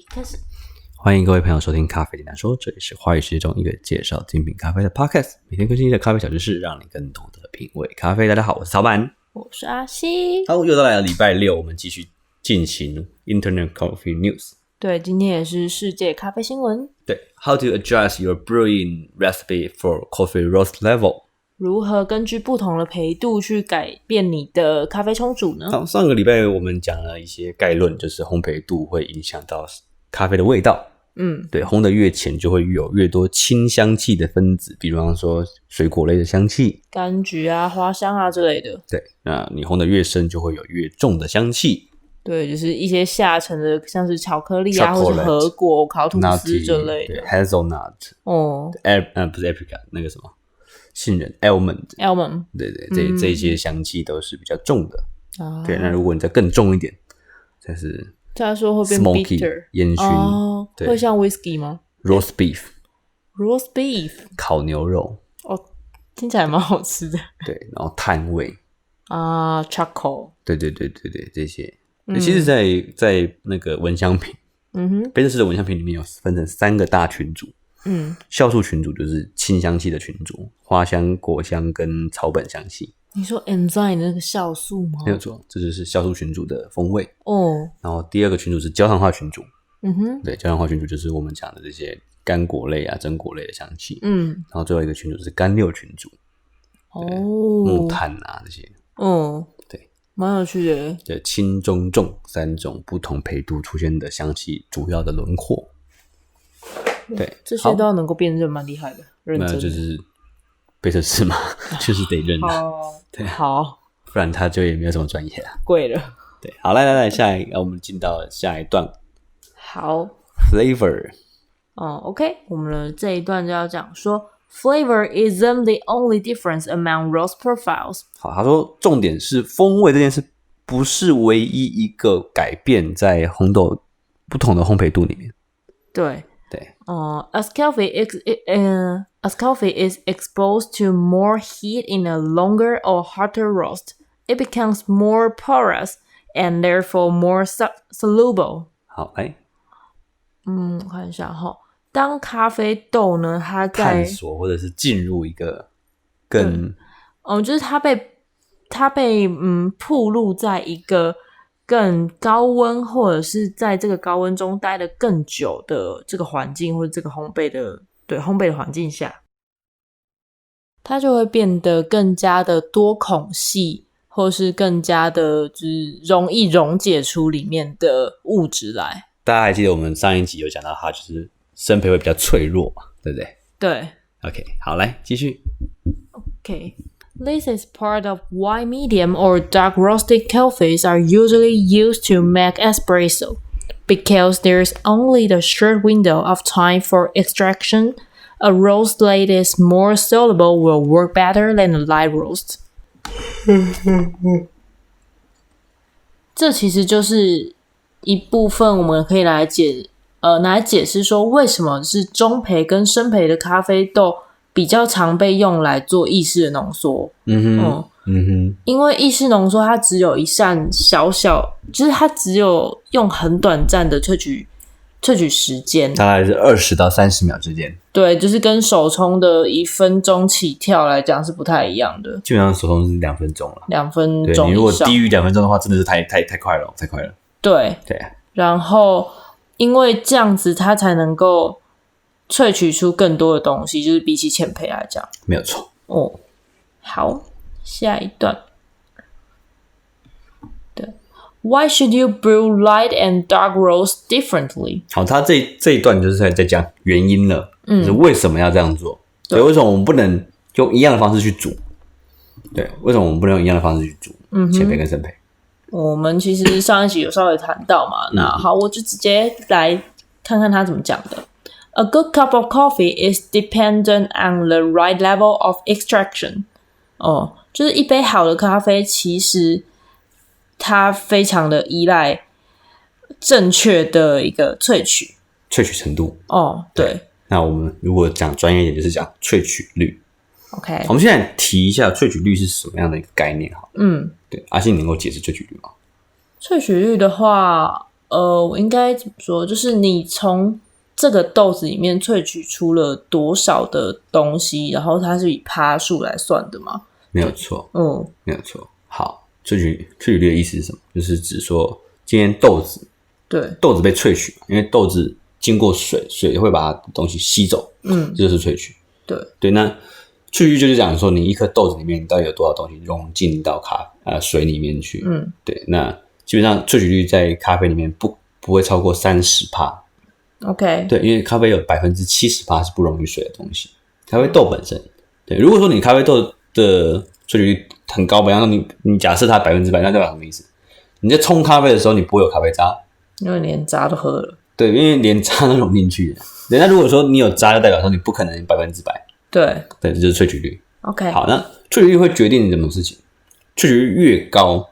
开始，欢迎各位朋友收听咖啡简单说，这里是华语世界中一个介绍精品咖啡的 podcast， 每天更新一个咖啡小知识，让你更懂得品味咖啡。大家好，我是曹板，我是阿西。好，又到来了礼拜六，我们继续进行 Internet Coffee News。对，今天也是世界咖啡新闻。对 ，How to adjust your brewing recipe for coffee roast level？ 如何根据不同的焙度去改变你的咖啡冲煮呢？好，上个礼拜我们讲了一些概论，就是烘焙度会影响到咖啡的味道。对，烘得越浅就会有越多清香气的分子，比方说水果类的香气，柑橘啊、花香啊之类的。对，那你烘得越深就会有越重的香气。对，就是一些下层的，像是巧克力啊，或是核果、烤吐司之类的。对 ，hazelnut。不是 apricot， 那个什么杏仁 almond。对对，这些香气都是比较重的。对，那如果你再更重一点，才是。他说会变 bitter 烟熏。对，会像 whisky 吗？ roast beef 烤牛肉。听起来蛮好吃的。对，然后炭味charcoal。对，这些。其实在那个蚊香品，贝特式的蚊香品里面有分成3个大群组。酵素群组就是清香气的群组，花香、果香跟草本香气。你说 enzyme 那个酵素吗？没有错，这就是酵素群组的风味。然后第2个群组是焦糖化群组。对，焦糖化群组就是我们讲的这些干果类啊、榛果类的香气。然后最后一个群组是干柚群组。木炭啊这些。对，蛮有趣的。对，轻中重3种不同焙度出现的香气主要的轮廓。对，这些都要能够辨认，蛮厉害的。认真的，那就是贝特式嘛，就是得认的。对，好，不然他就也没有什么专业啊，贵了。对，好，来，我们进到下一段。好 ，flavor。OK， 我们的这一段就要讲说 ，flavor isn't the only difference among roast profiles。好，他说重点是风味这件事不是唯一一个改变在红豆不同的烘焙度里面。对。As coffee is exposed to more heat in a longer or hotter roast, it becomes more porous and therefore more soluble. 好，来，我看一下哈。当咖啡豆呢，它在探索或者是进入一个更，就是它被暴露在一个更高温，或者是在这个高温中待得更久的这个环境，或者这个烘焙的环境下，它就会变得更加的多孔隙，或是更加的就是容易溶解出里面的物质来。大家还记得我们上一集有讲到它就是生焙会比较脆弱嘛，对不对？对。OK， 好，来继续。OK。This is part of why medium or dark roasted coffees are usually used to make espresso, because there's only the short window of time for extraction. A roast that is more soluble will work better than a light roast. 这其实就是一部分我们可以拿来解释说为什么是中焙跟深焙的咖啡豆比较常被用来做意式的浓缩。因为意式浓缩它只有一扇小，就是它只有用很短暂的萃取时间，大概是20到30秒之间。对，就是跟手冲的1分钟起跳来讲是不太一样的。基本上手冲是2分钟了，2分钟以上。对，你如果低于2分钟的话，真的是太快了，太快了。对。然后因为这样子，它才能够萃取出更多的东西，就是比起浅焙来讲，没有错。好，下一段。对 ，Why should you brew light and dark roast differently？ 好，他这一段就是在讲原因了，就是为什么要这样做？对，为什么我们不能用一样的方式去煮？对，为什么我们不能用一样的方式去煮浅焙跟深焙？我们其实上一集有稍微谈到嘛，那好，我就直接来看看他怎么讲的。A good cup of coffee is dependent on the right level of extraction. 就是一杯好的咖啡，其实它非常的依赖正确的一个萃取程度。对。那我们如果讲专业一点，就是讲萃取率。OK， 我们现在提一下萃取率是什么样的一个概念好。对，阿信能够解释萃取率吗？萃取率的话，我应该怎么说？就是你从这个豆子里面萃取出了多少的东西，然后它是以趴数来算的吗？没有错，没有错。好，萃取率的意思是什么？就是指说今天豆子被萃取，因为豆子经过水会把它东西吸走，这就是萃取。对，那萃取率就是讲说你一颗豆子里面到底有多少东西融进到水里面去。对，那基本上萃取率在咖啡里面不会超过 30%。OK， 对，因为咖啡有 70% 是不溶于水的东西，咖啡豆本身。对，如果说你咖啡豆的萃取率很高，比方说你假设它100%，那代表什么意思？你在冲咖啡的时候，你不会有咖啡渣，因为连渣都喝了。对，因为连渣都融进去了。对，那如果说你有渣，就代表说你不可能100%。对，这就是萃取率。OK， 好，那萃取率会决定什么事情？萃取率越高，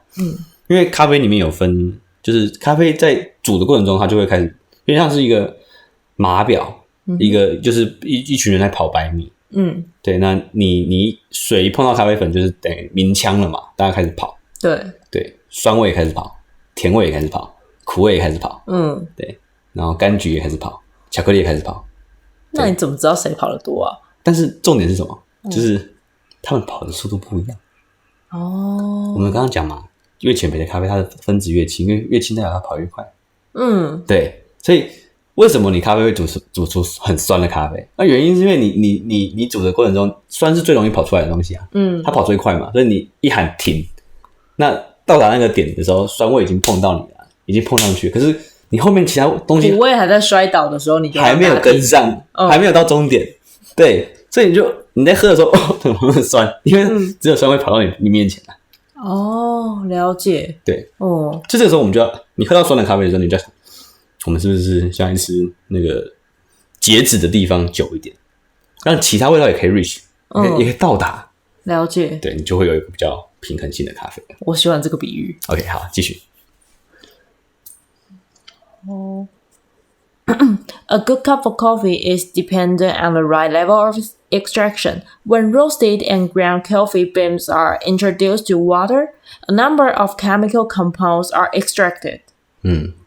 因为咖啡里面有分，就是咖啡在煮的过程中，它就会开始，因为像是一个码表，一个就是一群人在跑100米。对，那你水一碰到咖啡粉，就是等于鸣枪了嘛，大家开始跑。对，酸味也开始跑，甜味也开始跑，苦味也开始跑。对，然后柑橘也开始跑，巧克力也开始跑。那你怎么知道谁跑得多啊？但是重点是什么？就是他们跑的速度不一样。我们刚刚讲嘛，越浅焙的咖啡，它的分子越轻，因为越轻代表它跑越快。对，所以为什么你咖啡会煮出很酸的咖啡？那原因是因为你煮的过程中，酸是最容易跑出来的东西啊。它跑最快嘛，所以你一喊停，那到达那个点的时候，酸味已经碰到你了，已经碰上去。可是你后面其他东西，苦味还在摔倒的时候，你就还没有跟上，还没有到终点。对，所以你在喝的时候，怎么很酸？因为只有酸味跑到你面前了。了解。对，就这个时候我们就要，你喝到酸的咖啡的时候，你就要想，我们是不是像一吃那个截止的地方久一点，让其他味道也可以 reach，也可以到达。了解。对，你就会有一个比较平衡性的咖啡。我喜欢这个比喻。OK， 好，继续。A good cup of coffee is dependent on the right level of extraction. When roasted and ground coffee beans are introduced to water, a number of chemical compounds are extracted.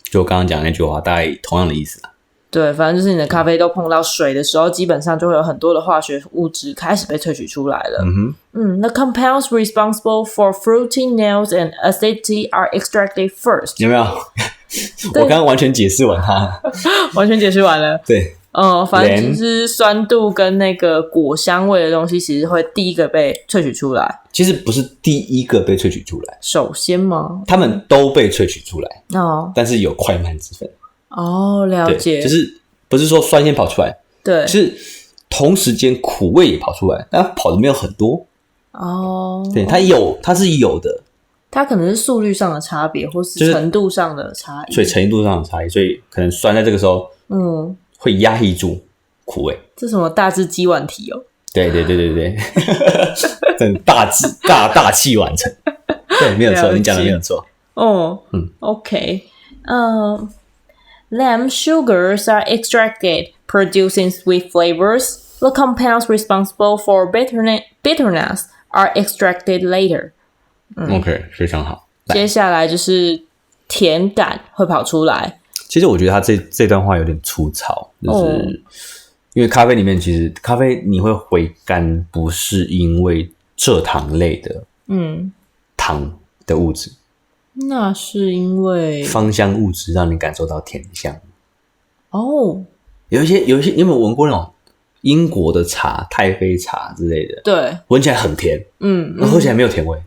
就我刚刚讲的那句话，大概同样的意思啊。对，反正就是你的咖啡豆碰到水的时候，基本上就会有很多的化学物质开始被萃取出来了。The compounds responsible for fruity notes and acidity are extracted first. 有没有？我刚刚完全解释完它，完全解释完了。对，反正就是酸度跟那个果香味的东西，其实会第一个被萃取出来。其实不是第一个被萃取出来，首先吗？他们都被萃取出来，但是有快慢之分。了解。就是不是说酸先跑出来，对，是同时间苦味也跑出来，但它跑的没有很多。对，它是有的。它可能是速率上的差别，或是程度上的差异，所以程度上的差异，所以可能酸在这个时候，会压抑住苦味。这什么大智机晚题哦？对，很大器晚成。对，没有错，你讲的没有错。OK， Lamb sugars are extracted, producing sweet flavors. The compounds responsible for bitterness are extracted later. OK， 非常好。接下来就是甜感会跑出来。其实我觉得他这段话有点粗糙，就是因为咖啡里面，其实咖啡你会回甘，不是因为蔗糖类的糖的物质，那是因为芳香物质让你感受到甜香。有一些，你有没有闻过那种英国的茶、太妃茶之类的？对，闻起来很甜，喝起来没有甜味。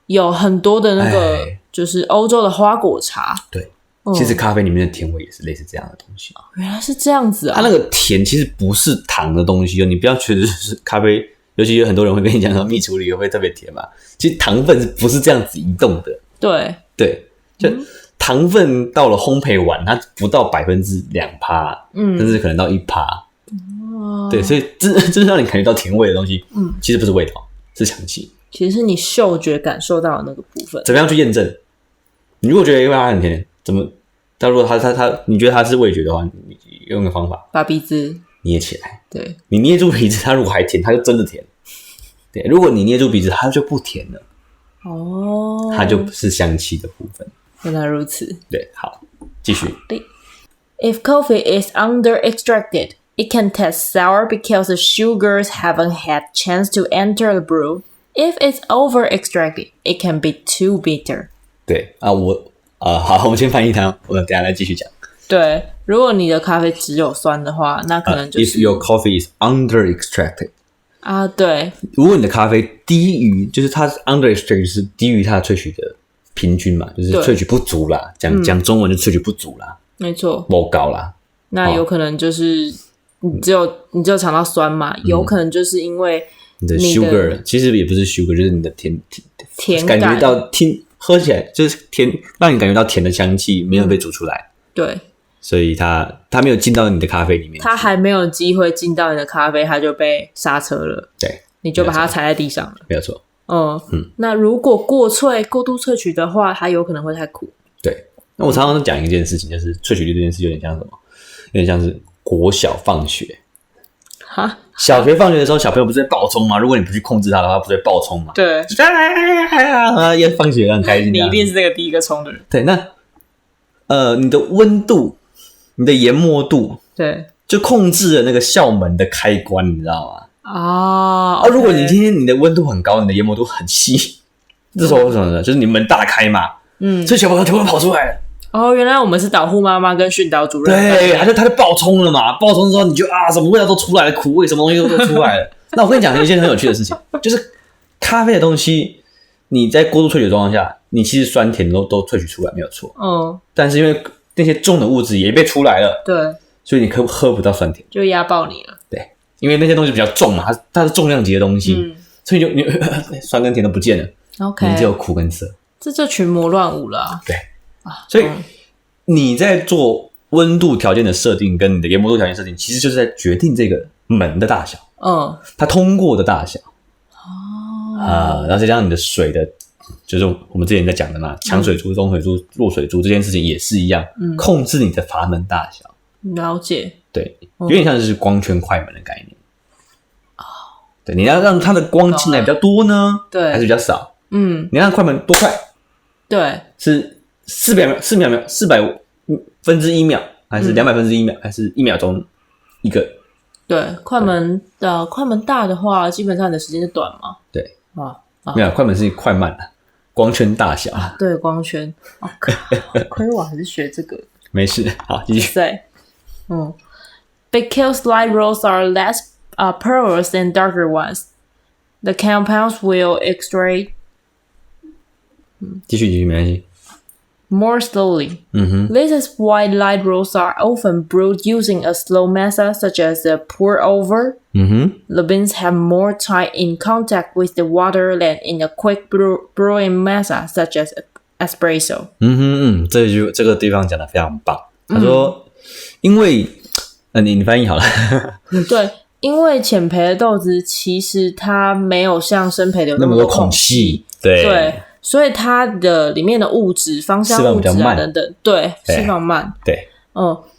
有很多的那个就是欧洲的花果茶。对，其实咖啡里面的甜味也是类似这样的东西。原来是这样子啊！它那个甜其实不是糖的东西，你不要觉得是咖啡，尤其有很多人会跟你讲说蜜处理会特别甜嘛，其实糖分不是这样子移动的。对，就糖分到了烘焙完，它不到 2%，甚至可能到 1%。对，所以真正让你感觉到甜味的东西，其实不是味道，是香气。其实是你嗅觉感受到的那个部分。怎么样去验证？你如果觉得因为它很甜，但如果它你觉得它是味觉的话，你用个方法，把鼻子捏起来。对，你捏住鼻子，它如果还甜，它就真的甜。对，如果你捏住鼻子，它就不甜了。它就是香气的部分。原来如此。对，好，继续。If coffee is under-extracted, it can taste sour because the sugars haven't had chance to enter the brew. If it's over-extracted, it can be too bitter. 对啊，好，我们先翻译它，我等一下来继续讲。对，如果你的咖啡只有酸的话，那可能就是。If your coffee is under-extracted. 啊，对。如果你的咖啡低于，就是它 under-extracted 是低于它的萃取的平均嘛，就是萃取不足啦。讲中文就萃取不足啦。没错。不高啦。那有可能就是你只有尝到酸嘛，有可能就是因为你的 sugar 其实也不是 sugar， 就是你的甜感觉到喝起来就是甜，让你感觉到甜的香气没有被煮出来。对。所以它没有进到你的咖啡里面，它还没有机会进到你的咖啡，它就被刹车了。对，你就把它踩在地上了。没有错。那如果过度萃取的话，它有可能会太苦。对，那我常常讲一件事情，就是萃取率这件事有点像什么？有点像是国小放学。哈，小学放学的时候，小朋友不是在爆冲吗？如果你不去控制它的话，不是会爆冲吗？对，要放学很开心。你一定是那个第一个冲的人。对，那你的温度。你的研磨度，对，就控制了那个校门的开关，你知道吗？如果你今天你的温度很高，你的研磨度很细，这时候为什么呢？就是你门大开嘛，所以小朋友突然跑出来了。原来我们是导护妈妈跟训导主任。对，他就爆冲了嘛，爆冲之后你就什么味道都出来了，苦味什么东西都出来了。那我跟你讲一件很有趣的事情，就是咖啡的东西，你在过度萃取的状况下，你其实酸甜都萃取出来没有错。但是因为那些重的物质也被出来了，对，所以你喝不到酸甜，就压爆你了。对，因为那些东西比较重嘛，它是重量级的东西，所以你酸跟甜都不见了。OK， 你只有苦跟涩，这就群魔乱舞了。对，所以你在做温度条件的设定跟你的研磨度条件设定，其实就是在决定这个门的大小，它通过的大小，然后再加上你的水的。就是我们之前在讲的嘛，强水珠、中水珠、弱水珠这件事情也是一样，控制你的阀门大小。了解。对，有点像是光圈快门的概念。对，你要让它的光进来比较多呢，对，还是比较少？你让快门多快？对，是400分之一秒，还是200分之一秒，还是1秒钟一个？对，快门大的话，基本上你的时间是短嘛。对，没有，快门是快慢的。光圈大小对，光圈。亏我还是学这个。没事，好，继续。Because light roasts are less porous than darker ones, the compounds will extract. 继续，没关系。More slowly. This is why light roasts are often brewed using a slow method, such as the pour-over. The beans have more time in contact with the water than in a quick brewing method, such as espresso. 这个地方讲得非常棒。他说，因为你翻译好了。对，因为浅焙的豆子其实它没有像深焙的有那么多孔隙，对。所以它的里面的物质、芳香物质等等，对，释放慢，对，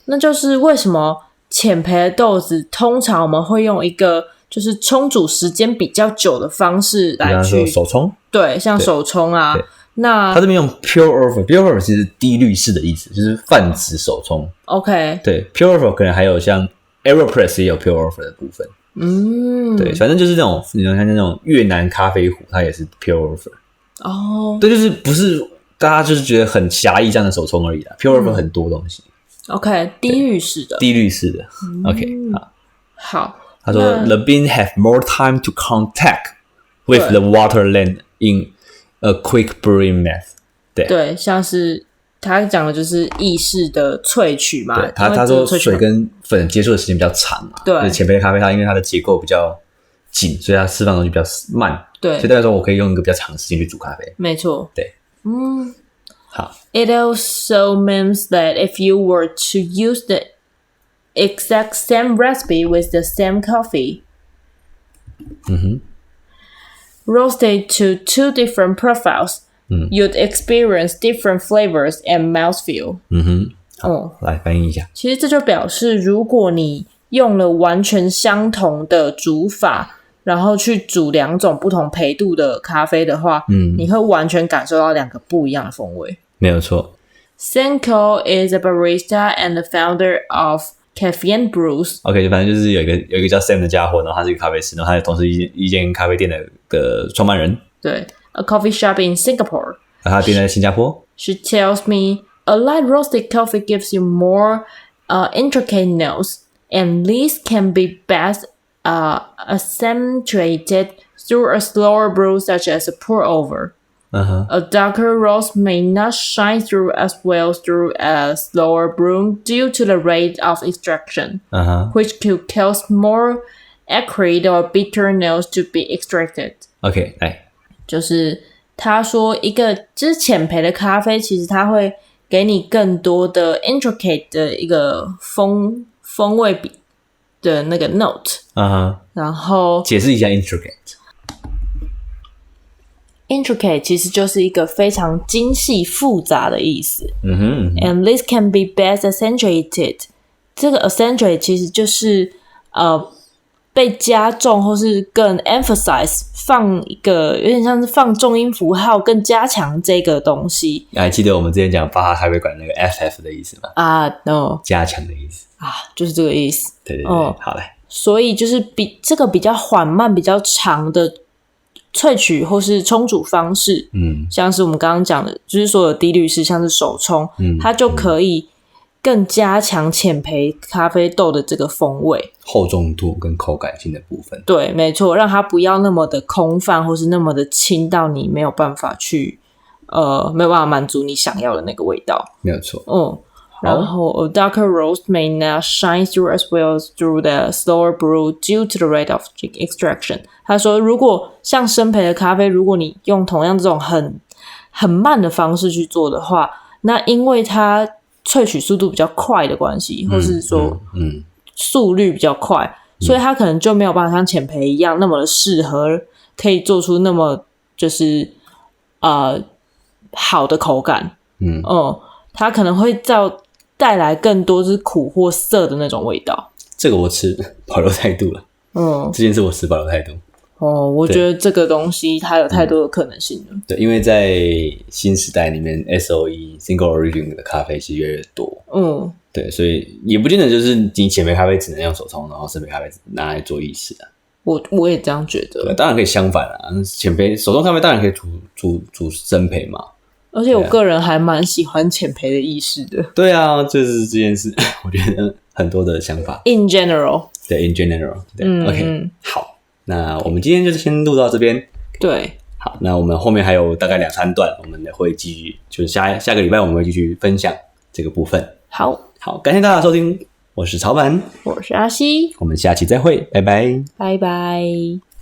那就是为什么浅焙的豆子通常我们会用一个就是冲煮时间比较久的方式来去手冲，对，像手冲啊，那它这边用 pour over，pour over 其实低滤式的意思，就是泛指手冲 ，OK， 对 ，pour over 可能还有像 AeroPress 也有 pour over 的部分，对，反正就是这种，你看那种越南咖啡壶，它也是 pour over。对，就是不是大家就是觉得很狭义这样的手冲而已啦 ，pure over 很多东西。OK， 低滤式的。OK， 好。他说 ，the beans have more time to contact with the water than in a quick brewing method。对，像是他讲的就是意式的萃取嘛。对，他说水跟粉接触的时间比较长嘛。对，浅焙的咖啡它因为它的结构比较紧，所以它释放的东西比较慢。对，所以代表说我可以用一个比较长的时间去煮咖啡。没错。对。好。It also means that if you were to use the exact same recipe with the same coffee, roasted to two different profiles, you'd experience different flavors and mouthfeel. 好，来翻译一下。其实这就表示，如果你用了完全相同的煮法，然后去煮2种不同焙度的咖啡的话，你会完全感受到2个不一样的风味。没有错。Senko is a barista and the founder of Cafe Brews. OK， 反正就是有一个叫 Sam 的家伙，然后他是一个咖啡师，然后他也同时一间咖啡店的创办人。对 ，a coffee shop in Singapore. 他店在新加坡。She tells me a light roasted coffee gives you more intricate notes, and these can be best accentuated through a slower brew such as a pour-over.A darker roast may not shine through as well through a slower brew due to the rate of extraction, which could cause more acrid or bitter notes to be extracted. OK， 来，就是他说一个就是浅焙的咖啡，其实它会给你更多的 intricate 的一个风味比的那个 note， 然后解释一下 intricate。Intricate 其实就是一个非常精细复杂的意思。And this can be best accentuated. 这个 accentuate 其实就是被加重或是更 emphasize， 放一个有点像是放重音符号，更加强这个东西。还记得我们之前讲巴哈咖啡馆那个 FF 的意思吗？No， 加强的意思就是这个意思。对，好嘞。所以就是这个比较缓慢、比较长的萃取或是冲煮方式，像是我们刚刚讲的，就是所有低滤式，像是手冲，它就可以更加强浅焙咖啡豆的这个风味、厚重度跟口感性的部分。对，没错，让它不要那么的空泛，或是那么的轻到你没有办法去没有办法满足你想要的那个味道。没有错。然后 a darker roast may not shine through as well through the slower brew due to the rate of extraction. 他说如果像深焙的咖啡，如果你用同样这种很慢的方式去做的话，那因为它萃取速度比较快的关系，或是说速率比较快，所以它可能就没有办法像浅焙一样那么的适合可以做出那么就是好的口感。它可能会带来更多就是苦或涩的那种味道。这个我持保留态度了。这件事我持保留态度。我觉得这个东西它有太多的可能性了。对，因为在新时代里面 SOE Single Origin 的咖啡其实越来越多。对，所以也不见得就是你浅焙咖啡只能用手冲，然后深焙咖啡拿来做意式啊。我也这样觉得。对，当然可以相反啦，浅焙手冲咖啡当然可以煮深焙嘛。而且我个人还蛮喜欢浅焙的意式的。对啊，就是这件事，我觉得很多的想法。In general， 对 ，in general， 对，OK， 好，那我们今天就先录到这边。对，好，那我们后面还有大概2-3段，我们会继续，就是下个礼拜我们会继续分享这个部分。好，感谢大家收听，我是曹板，我是阿西，我们下期再会，拜拜，拜拜。